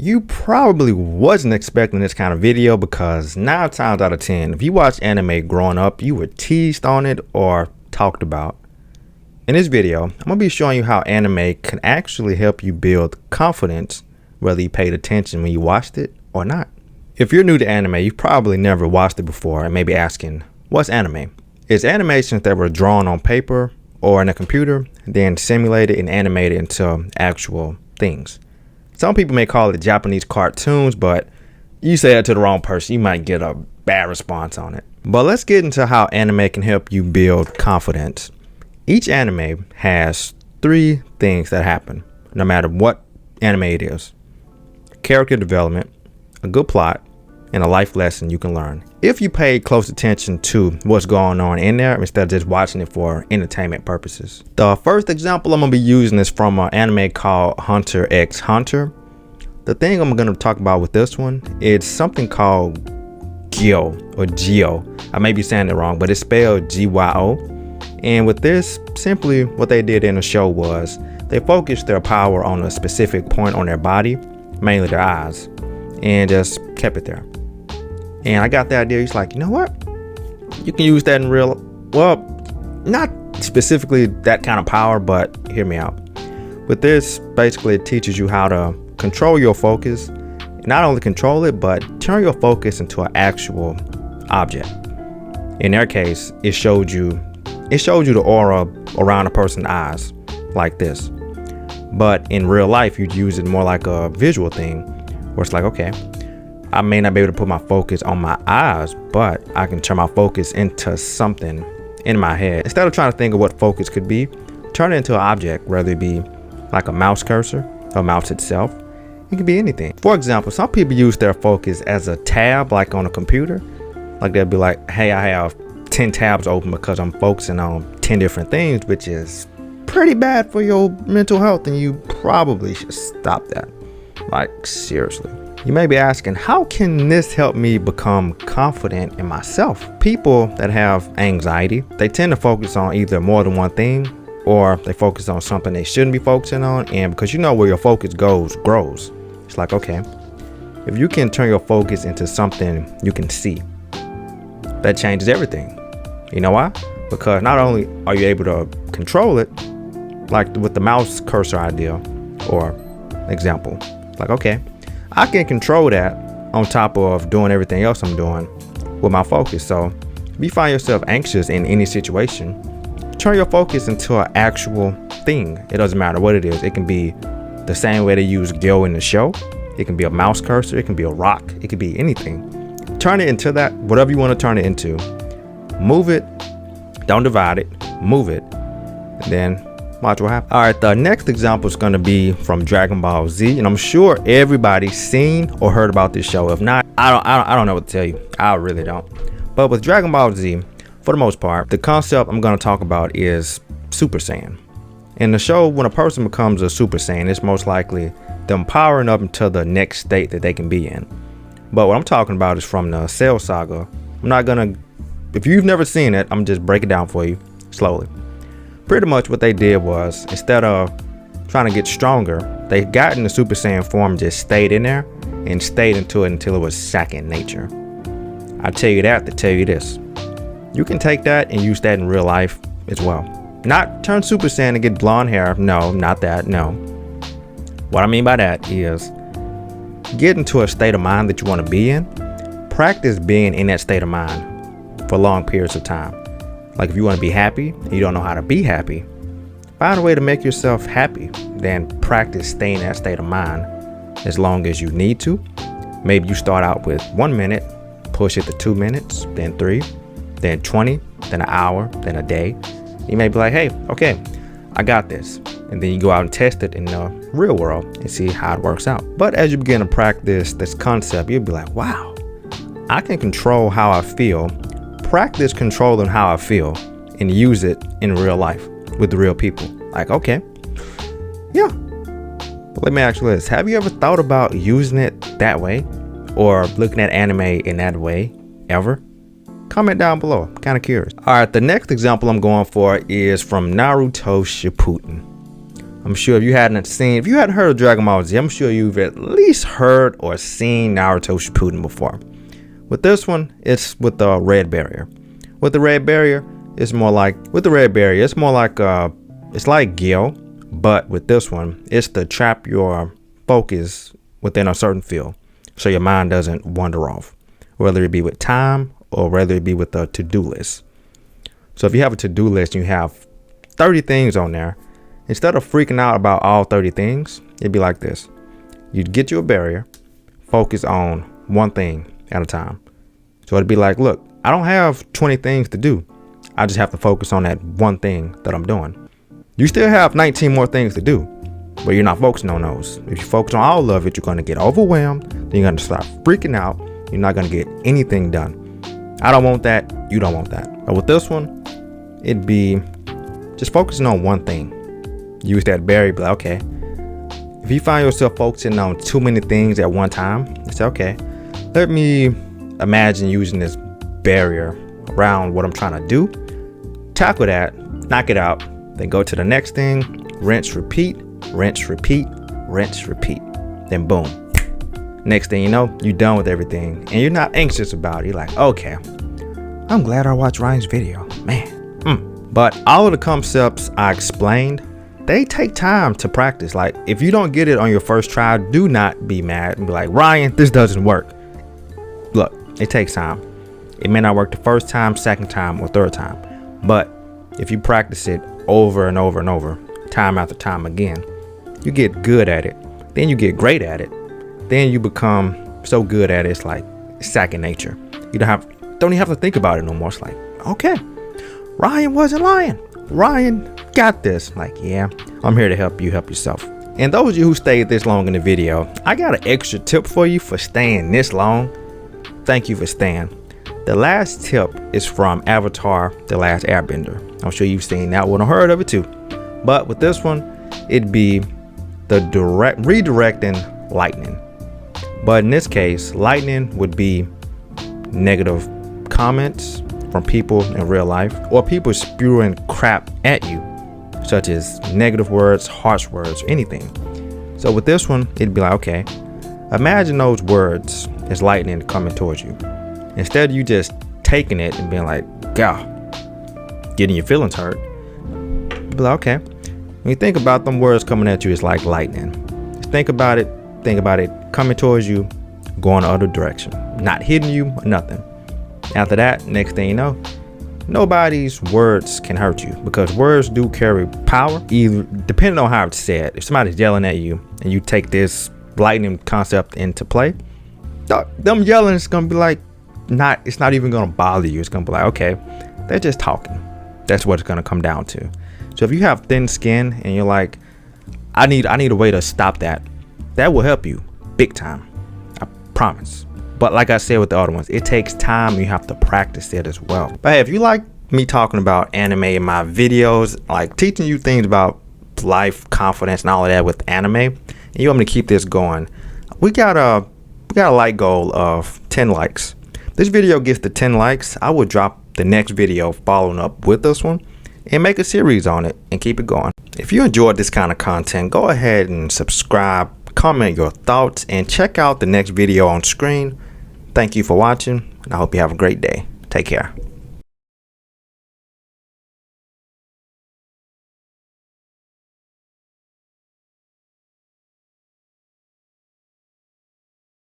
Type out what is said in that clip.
You probably wasn't expecting this kind of video because 9 times out of 10, if you watch anime growing up, you were teased on it or talked about. In this video, I'm going to be showing you how anime can actually help you build confidence, whether you paid attention when you watched it or not. If you're new to anime, you've probably never watched it before and may be asking, what's anime? It's animations that were drawn on paper or in a computer, then simulated and animated into actual things. Some people may call it Japanese cartoons, but you say that to the wrong person, you might get a bad response on it. But let's get into how anime can help you build confidence. Each anime has 3 things that happen, no matter what anime it is. Character development, a good plot, and a life lesson you can learn if you pay close attention to what's going on in there instead of just watching it for entertainment purposes. The first example I'm going to be using is from an anime called Hunter x Hunter. The thing I'm going to talk about with this one is something called 𝐄𝐲 or 𝐄𝐲. I may be saying it wrong, but it's spelled GYO. And with this, simply what they did in the show was they focused their power on a specific point on their body, mainly their eyes, and just kept it there. And I got the idea. He's like, you know what? You can use that in real, well, not specifically that kind of power, but hear me out. With this, basically it teaches you how to control your focus. Not only control it, but turn your focus into an actual object. In their case, it showed you the aura around a person's eyes like this. But in real life, you'd use it more like a visual thing where it's like, okay, I may not be able to put my focus on my eyes, but I can turn my focus into something in my head. Instead of trying to think of what focus could be, turn it into an object, whether it be like a mouse cursor or mouse itself. It could be anything. For example, some people use their focus as a tab, like on a computer. Like they'll be like, hey, I have 10 tabs open because I'm focusing on 10 different things, which is pretty bad for your mental health, and you probably should stop that. Like, seriously. You may be asking, how can this help me become confident in myself? People that have anxiety, they tend to focus on either more than one thing, or they focus on something they shouldn't be focusing on. And because you know where your focus goes, grows. It's like, okay, if you can turn your focus into something you can see, that changes everything. You know why? Because not only are you able to control it, like with the mouse cursor idea or example, like, okay, I can control that on top of doing everything else I'm doing with my focus. So if you find yourself anxious in any situation, turn your focus into an actual thing. It doesn't matter what it is. It can be the same way they use 𝐄𝐲 in the show. It can be a mouse cursor. It can be a rock. It could be anything. Turn it into that, whatever you want to turn it into. Move it. Don't divide it. Move it. And then watch what happens. All right, the next example is going to be from Dragon Ball Z, and I'm sure everybody's seen or heard about this show. If not, I don't know what to tell you. I really don't. But with Dragon Ball Z, for the most part, the concept I'm going to talk about is Super Saiyan. In the show, when a person becomes a Super Saiyan, it's most likely them powering up into the next state that they can be in. But what I'm talking about is from the Cell saga. I'm not gonna, if you've never seen it, I'm just break it down for you slowly. Pretty much what they did was, instead of trying to get stronger, they got in the Super Saiyan form, just stayed in there and stayed into it until it was second nature. I tell you that to tell you this. You can take that and use that in real life as well. Not turn Super Saiyan and get blonde hair. No, not that. No. What I mean by that is get into a state of mind that you want to be in. Practice being in that state of mind for long periods of time. Like if you want to be happy and you don't know how to be happy, find a way to make yourself happy. Then practice staying in that state of mind as long as you need to. Maybe you start out with 1 minute, push it to 2 minutes, then 3, then 20, then an hour, then a day. You may be like, hey, okay, I got this. And then you go out and test it in the real world and see how it works out. But as you begin to practice this concept, you'll be like, wow, I can control how I feel. Practice controlling how I feel and use it in real life with the real people. Like, okay, yeah. But let me ask you this. Have you ever thought about using it that way or looking at anime in that way ever? Comment down below. I'm kind of curious. All right, the next example I'm going for is from Naruto Shippuden. I'm sure if you hadn't heard of Dragon Ball Z, I'm sure you've at least heard or seen Naruto Shippuden before. With this one, it's with the red barrier. With the red barrier, it's like 𝐄𝐬, but with this one, it's to trap your focus within a certain field, so your mind doesn't wander off, whether it be with time or whether it be with a to-do list. So if you have a to-do list and you have 30 things on there, instead of freaking out about all 30 things, it'd be like this. You'd get you a barrier, focus on one thing at a time. So it'd be like, look, I don't have 20 things to do. I just have to focus on that one thing that I'm doing. You still have 19 more things to do, but you're not focusing on those. If you focus on all of it, you're going to get overwhelmed. Then you're going to start freaking out. You're not going to get anything done. I don't want that. You don't want that. But with this one, it'd be just focusing on one thing. Use that barrier. Be like, okay, if you find yourself focusing on too many things at one time, you say, okay, let me imagine using this barrier around what I'm trying to do. Tackle that, knock it out, then go to the next thing. Rinse, repeat, rinse, repeat, rinse, repeat. Then boom. Next thing you know, you're done with everything and you're not anxious about it. You're like, okay, I'm glad I watched Ryan's video, man. But all of the concepts I explained, they take time to practice. Like, if you don't get it on your first try, do not be mad and be like, Ryan, this doesn't work. Look, it takes time. It may not work the first time, second time, or third time. But if you practice it over and over and over, time after time again, you get good at it. Then you get great at it. Then you become so good at it, it's like second nature. You don't even have to think about it no more. It's like, okay, Ryan wasn't lying. Ryan got this. Like, yeah, I'm here to help you help yourself. And those of you who stayed this long in the video, I got an extra tip for you for staying this long. Thank you for staying. The last tip is from Avatar, The Last Airbender. I'm sure you've seen that one or heard of it too. But with this one, it'd be the redirecting lightning. But in this case, lightning would be negative comments from people in real life, or people spewing crap at you, such as negative words, harsh words, anything. So with this one, it'd be like, okay, imagine those words as lightning coming towards you. Instead of you just taking it and being like, God, getting your feelings hurt, be like, okay, when you think about them words coming at you, it's like lightning. Just think about it coming towards you, going the other direction, not hitting you or nothing. After that, next thing you know, nobody's words can hurt you, because words do carry power, either depending on how it's said. If somebody's yelling at you and you take this lightning concept into play, them yelling is gonna be like, it's not even gonna bother you. It's gonna be like, okay, they're just talking. That's what it's gonna come down to. So if you have thin skin and you're like, I need a way to stop that, that will help you big time, I promise. But like I said with the other ones, it takes time. You have to practice it as well. But hey, if you like me talking about anime in my videos, like teaching you things about life, confidence, and all of that with anime, and you want me to keep this going, we got a like goal of 10 likes. This video gets to 10 likes, I will drop the next video following up with this one and make a series on it and keep it going. If you enjoyed this kind of content, go ahead and subscribe, comment your thoughts, and check out the next video on screen. Thank you for watching, and I hope you have a great day. Take care.